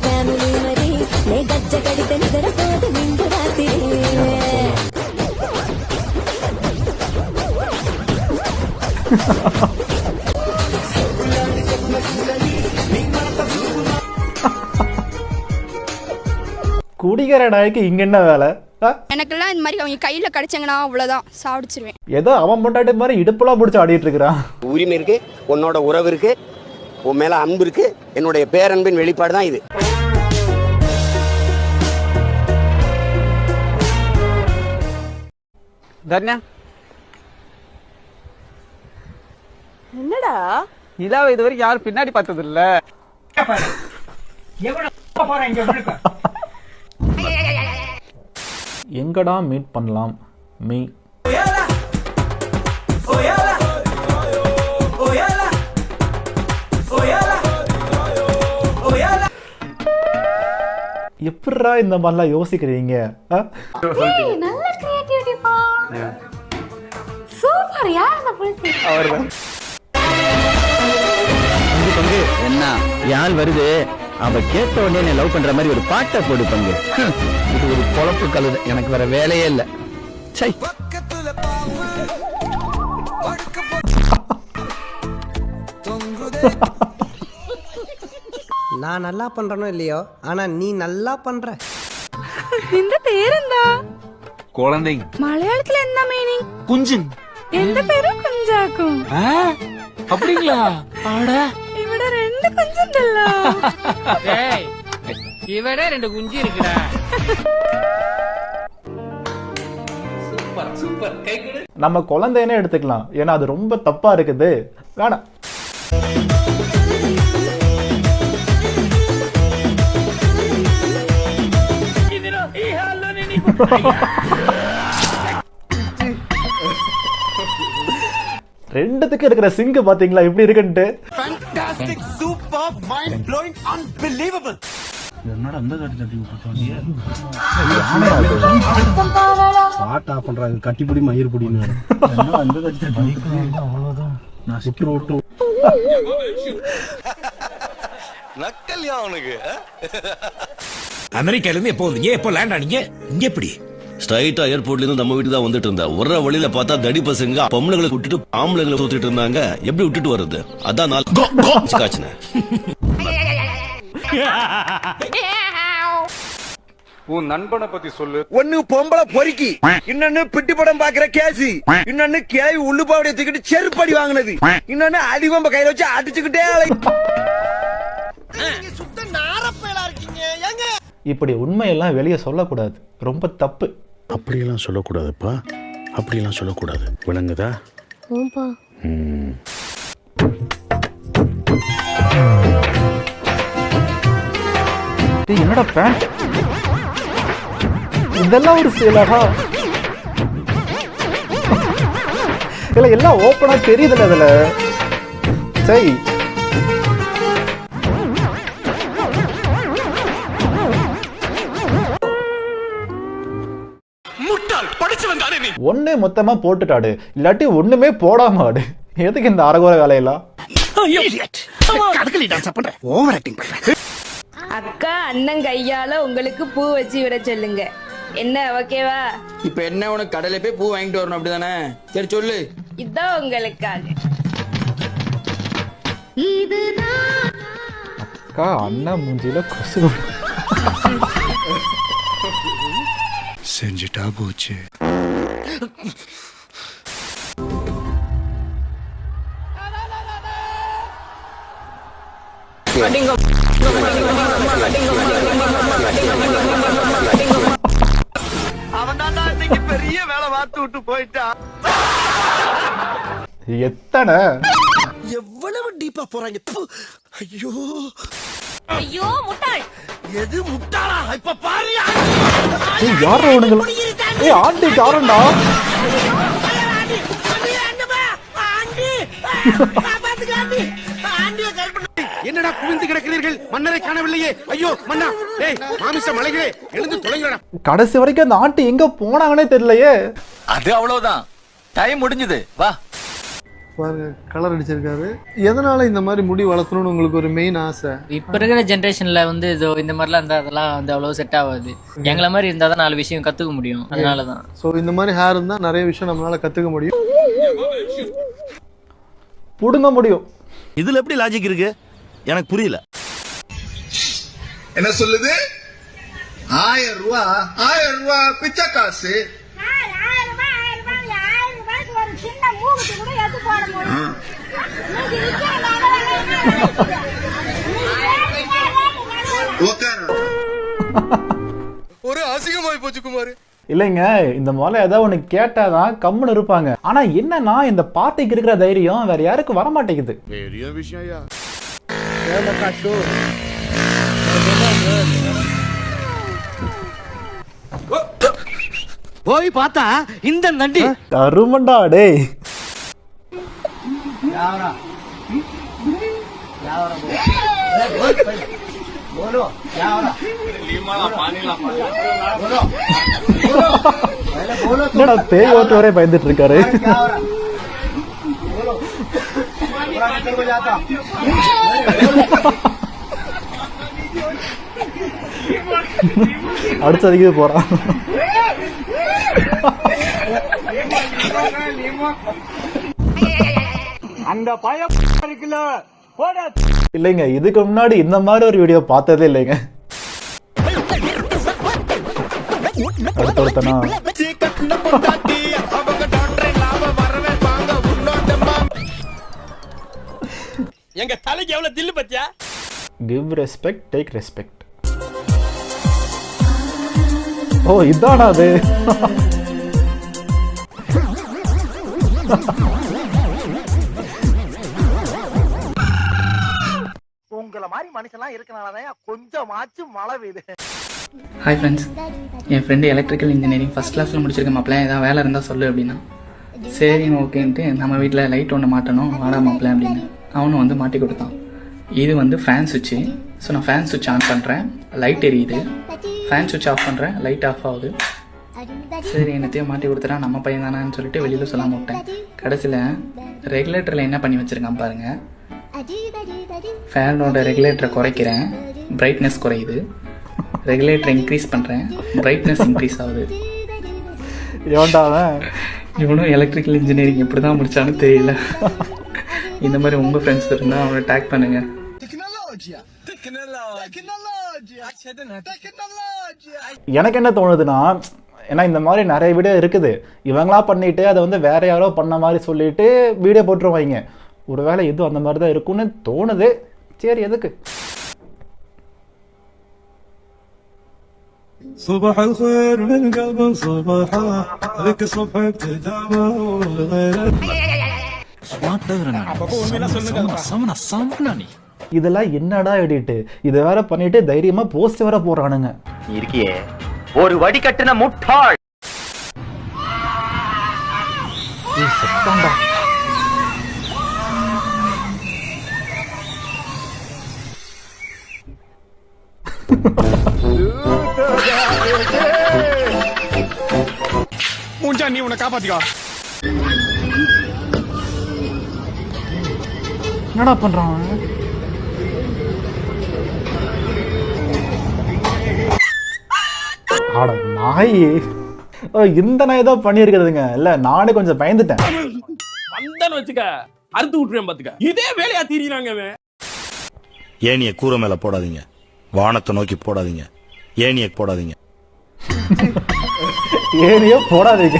Family మరి నే గజ్జ కడితే నిద్రపోదు నిండు రాత్రి குடிக்கிற நாய்க்கு இங்க என்ன வேலை? எனக்கெல்லாம் இந்த மாதிரி அவங்க கையில கிடைச்சாங்கன்னா அவ்வளவுதான் சாப்பிடுச்சிருவேன். ஏதோ அவன் பொண்டாட்டி மாதிரி இடுப்புலாம் பிடிச்சி ஆடிட்டு இருக்கிறான். உரிமை இருக்கு, உன்னோட உறவு இருக்கு, உன் மேல அன்பு இருக்கு, என்னுடைய பேரன்பின் வெளிப்பாடு தான் இது. தர்ணா, என்னடா இதாவை இது வரைக்கும் யாரும் பின்னாடி பார்த்தது இல்ல. எங்கடா மீட் பண்ணலாம்? மீ எப்படா இந்த மாதிரிலாம் யோசிக்கிறீங்க? நல்ல கிரியேட்டிவிட்டிப்பா. சூப்பர். யார் அந்த புள்ளி? அவர்தான். என்ன யாழ் வருது, அவ கேட்ட உடனே லவ் பண்ற மாதிரி ஒரு பாட்டை போடு பங்கு. இது ஒரு பொழப்பு கழுது, எனக்கு வேற வேலையே இல்ல. சை, நான் நல்லா பண்றனோ இல்லையோ, ஆனா நீ நல்லா பண்ற. இந்த பேர் என்ன? குழந்தைங்க. மலையாளத்துல என்ன மீனிங்? குஞ்சுங். எந்த பேரும் குஞ்சாக்கும். அப்படிங்களா? ஆட இவட ரெண்டு குஞ்சுண்டல்ல. டேய், இவட ரெண்டு குஞ்சு இருக்குடா. Super super. கை கொடு. நம்ம குழந்தைனே எடுத்துக்கலாம், ஏன்னா அது ரொம்ப தப்பா இருக்குது. வேணாம். ரெண்டுத்துக்கு இருக்கிற சிங்க் பாத்தீங்களா எப்படி இருக்குன்ட்டு? Fantastic, super, mind blowing, unbelievable. என்னடா அந்த கட்டி தட்டி விட்டுட்டாங்க. பாட்டா பண்றாங்க, கட்டிப்புடி மயிர்புடின்னு. என்ன அந்த கட்டி தட்டி அவ்வளவுதான். நான் சுற்று விட்டு நக்கல்யா அவனுக்கு. அமெரிக்கால இருந்து எப்போ வந்தீங்க? எப்போ லேண்ட் ஆனீங்க? இங்க எப்படி? ஸ்ட்ரைட்டா ஏர்போர்ட்ல இருந்து நம்ம வீட்டு தான் வந்துட்டு இருந்தா. ஒரு வழியில பார்த்தா தடி பசங்க பொம்பளைங்களை விட்டுட்டு ஆம்பளைங்களை தூத்திட்டு இருந்தாங்க. எப்படி விட்டுட்டு வர்றது? அதான் நான் காய்ச்சினேன். உன் நண்பனை பத்தி சொல்லு. ஒன்னு பொம்பளை பொறுக்கி, இன்னொன்னு பிட்டி படம் பாக்குற கேசி, இன்னொன்னு கேவி உள்ளுப்பாவடைய தூக்கிட்டு செருப்படி வாங்கினது, இன்னொன்னு அடிவம்ப கையில வச்சு அடிச்சுக்கிட்டே. சுத்த நாரப்பேலா இருக்கீங்க. ஏங்க இப்படி உண்மையெல்லாம் வெளியே சொல்லக்கூடாது, ரொம்ப தப்பு. அப்படியெல்லாம் சொல்லக்கூடாதுப்பா, அப்படியெல்லாம் சொல்லக்கூடாது, விளங்குதா? என்னடா பேண்ட் இதெல்லாம் ஒரு சேலாடா? இல்ல எல்லாம் ஓப்பனா தெரியுதுல இதுல. சரி, ஒண்ணு மொத்தமா போட்டுட்டாடு, இல்லாட்டி ஒண்ணுமே போடாம ஆடு. எதுக்கு இந்த அரகுற வேலையெல்லாம்? அக்கா அண்ணன் கையால உங்களுக்கு பூ வச்சு விட சொல்லுங்க. என்ன ஓகேவா? இப்ப என்ன உனக்கு கடையில போய் பூ வாங்கிட்டு வரணும் அப்படிதானே? சரி சொல்லு. இதான் உங்களுக்காக. அக்கா அண்ணன் மூஞ்சில கொசு செஞ்சுட்டா போச்சு. பெரிய வேலை பார்த்து விட்டு போயிட்டான். எத்தனை எவ்வளவு டீப்பா போறாங்க. ஐயோ ஐயோ முட்டாள். எது முட்டாளா? இப்ப பாரு. யாரா உனங்க? ஆண்டி காரண்டா. என்னடா குவிந்து கிடக்கிறீர்கள்? மன்னரை காணவில்லையே. ஐயோ மன்னா, டேய் மாமிச மலைகளே, எழுந்து தொலைங்கடா. கடைசி வரைக்கும் அந்த ஆண்டி எங்க போனாங்கன்னே தெரியலையே. அது அவ்வளவுதான், டைம் முடிஞ்சது. வா. பாருங்க கலர் அடிச்சிருக்காரு. எதனால இந்த மாதிரி முடி வளர்த்தணும்னு உங்களுக்கு ஒரு மெயின் ஆசை? இப்ப இருக்கிற ஜென்ரேஷன்ல வந்து இந்த மாதிரிலாம் இருந்தா அதெல்லாம் வந்து அவ்வளவு செட் ஆகாது. எங்களை மாதிரி இருந்தா தான் 4 விஷயம் கத்துக்க முடியும். அதனாலதான். ஸோ இந்த மாதிரி ஹேர் இருந்தா நிறைய விஷயம் நம்மளால கத்துக்க முடியும், புடுங்க முடியும். இதுல எப்படி லாஜிக் இருக்கு எனக்கு புரியல. என்ன சொல்லுது? 1000 ரூபாய் பிச்சை காசு. ஒரு அசிங்கமாய் போச்சு குமார். இல்லைங்க, இந்த முதல்ல ஏதாவது ஒண்ணு கேட்டாதான் கம்முன்னு இருப்பாங்க. ஆனா என்னன்னா இந்த பார்ட்டிக்கு இருக்கிற தைரியம் வேற யாருக்கும் வர மாட்டேங்குது. பெரிய விஷயம். போய் பார்த்தா இந்த நண்டி அருமண்டா டேய். என்னடா பேய் ஓட்டு வரை பயந்துட்டு இருக்காரு. அடுத்ததுக்கு போறான். இல்லைங்க, இதுக்கு முன்னாடி இந்த மாதிரி ஒரு வீடியோ பார்த்ததே இல்லைங்க. அடுத்தடுத்தனா எங்க தலைக்கு எவ்வளவு தில்லு பத்தியா? Give respect, take respect. ஓ இதானா அது? உங்கள மாதிரி மனுஷன்லாம் இருக்கனாலதான் கொஞ்சமாச்சும் மழை பெய்யுது. ஹாய் ஃப்ரெண்ட்ஸ், என் ஃப்ரெண்டு எலக்ட்ரிக்கல் இன்ஜினியரிங் ஃபர்ஸ்ட் கிளாஸில் முடிச்சிருக்க மாப்பிள்ள, ஏதாவது வேலை இருந்தால் சொல்லு அப்படின்னா, சரி ஓகேன்ட்டு நம்ம வீட்டில் லைட் ஒன்று மாட்டணும் வாடா மாப்பிள்ள அப்படின்னு அவனும் வந்து மாட்டி கொடுத்தான். இது வந்து ஃபேன் சுவிட்சு. ஸோ நான் ஃபேன் சுவிட்ச் ஆன் பண்ணுறேன், லைட் எரியுது. ஃபேன் சுவிட்ச் ஆஃப் பண்ணுறேன், லைட் ஆஃப் ஆகுது. சரி என்னத்தையும் மாட்டி கொடுத்துட்டா நம்ம பையன் தானான்னு சொல்லிட்டு வெளியில் சொல்லாம விட்டேன். கடைசியில் ரெகுலேட்டரில் என்ன பண்ணி வச்சுருக்கான் பாருங்கள். ஃபேனோட ரெகுலேட்டரை குறைக்கிறேன், பிரைட்னஸ் குறையுது. ரெகுலேட்டர் இன்க்ரீஸ் பண்ணுறேன், பிரைட்னஸ் இன்க்ரீஸ் ஆகுது. இவனும் எலக்ட்ரிக்கல் இன்ஜினியரிங் எப்படி தான் முடிச்சான்னு தெரியல. இந்த மாதிரி உங்கள் ஃப்ரெண்ட்ஸ் இருந்தால் அவனை டேக் பண்ணுங்க. எனக்கு என்ன தோணுதுன்னா, ஏன்னா இந்த மாதிரி நிறைய வீடியோ இருக்குது, இவங்களா பண்ணிட்டு அதை வந்து வேற யாரோ பண்ண மாதிரி சொல்லிட்டு வீடியோ போட்டுருவாங்க. ஒருவேளை எதுவும் அந்த மாதிரி தான் இருக்கும்னு தோணுது. சரி எதுக்கு? صباح الخير من قلب صباحا لك صبح ابتداء இதெல்லாம் என்னடா எடிட்டு, இதை வேற பண்ணிட்டு தைரியமா போஸ்ட் வேற போறானுங்க. இருக்கியே ஒரு வடி கட்டின முட்டாள். சத்தம்டா. மூஞ்சா நீ உன்னை காப்பாத்திக்கோ. என்னடா பண்றான்? ஆட நாய். இந்த நாய் தான் பண்ணியிருக்கிறதுங்க. இல்ல நானே கொஞ்சம் பயந்துட்டேன். வந்தான்னு வச்சுக்க அறுத்து விட்டுறேன் பாத்துக்க. இதே வேலையா தீரினாங்க. ஏனிய கூரை மேல போடாதீங்க, வானத்தை நோக்கி போடாதீங்க, ஏனிய போடாதீங்க. ஏனிய போடாதீங்க.